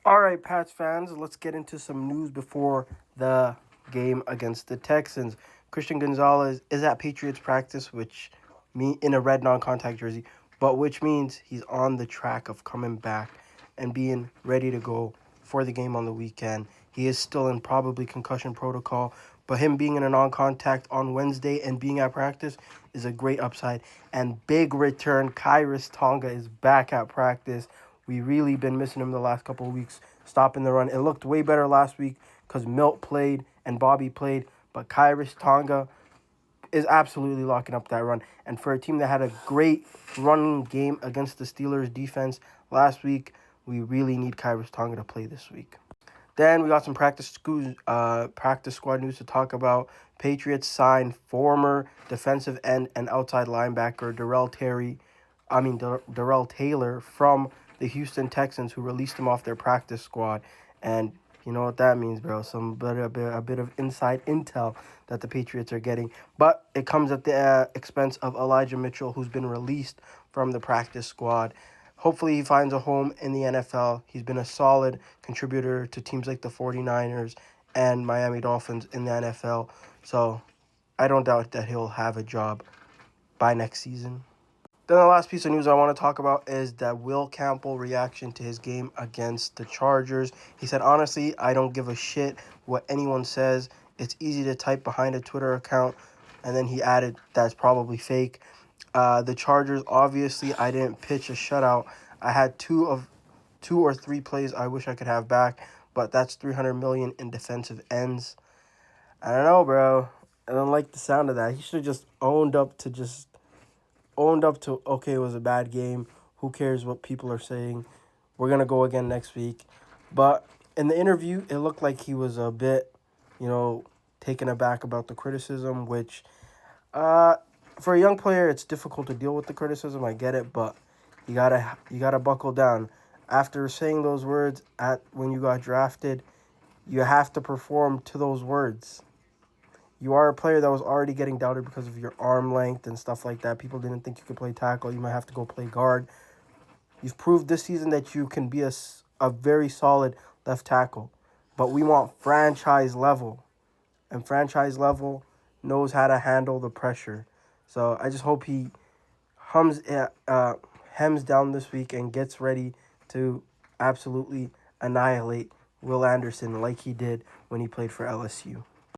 All right, Pats fans, let's get into some news before the game against the Texans. Christian Gonzalez is at Patriots practice, which in a red non-contact jersey, but which means he's on the track of coming back and being ready to go for the game on the weekend. He is still in probably concussion protocol, but him being in a non-contact on Wednesday and being at practice is a great upside. And big return, Kyrus Tonga is back at practice. We really been missing him the last couple of weeks, stopping the run. It looked way better last week because Milt played and Bobby played, but Kyrus Tonga is absolutely locking up that run. And for a team that had a great running game against the Steelers defense last week, we really need Kyrus Tonga to play this week. Then we got some practice squad news to talk about. Patriots signed former defensive end and outside linebacker Darrell Taylor from the Houston Texans, who released him off their practice squad. And you know what that means, bro. A bit of inside intel that the Patriots are getting. But it comes at the expense of Elijah Mitchell, who's been released from the practice squad. Hopefully he finds a home in the NFL. He's been a solid contributor to teams like the 49ers and Miami Dolphins in the NFL. So I don't doubt that he'll have a job by next season. Then the last piece of news I want to talk about is that Will Campbell reaction to his game against the Chargers. He said, honestly, I don't give a shit what anyone says. It's easy to type behind a Twitter account. And then he added, that's probably fake. The Chargers, obviously, I didn't pitch a shutout. I had two or three plays I wish I could have back, but that's $300 million in defensive ends. I don't know, bro. I don't like the sound of that. He should have just owned up to, okay, it was a bad game. Who cares what people are saying? We're going to go again next week. But in the interview, it looked like he was a bit, taken aback about the criticism, which for a young player, it's difficult to deal with the criticism. I get it, but you gotta buckle down. After saying those words when you got drafted, you have to perform to those words. You are a player that was already getting doubted because of your arm length and stuff like that. People didn't think you could play tackle. You might have to go play guard. You've proved this season that you can be a very solid left tackle. But we want franchise level. And franchise level knows how to handle the pressure. So I just hope he hems down this week and gets ready to absolutely annihilate Will Anderson like he did when he played for LSU.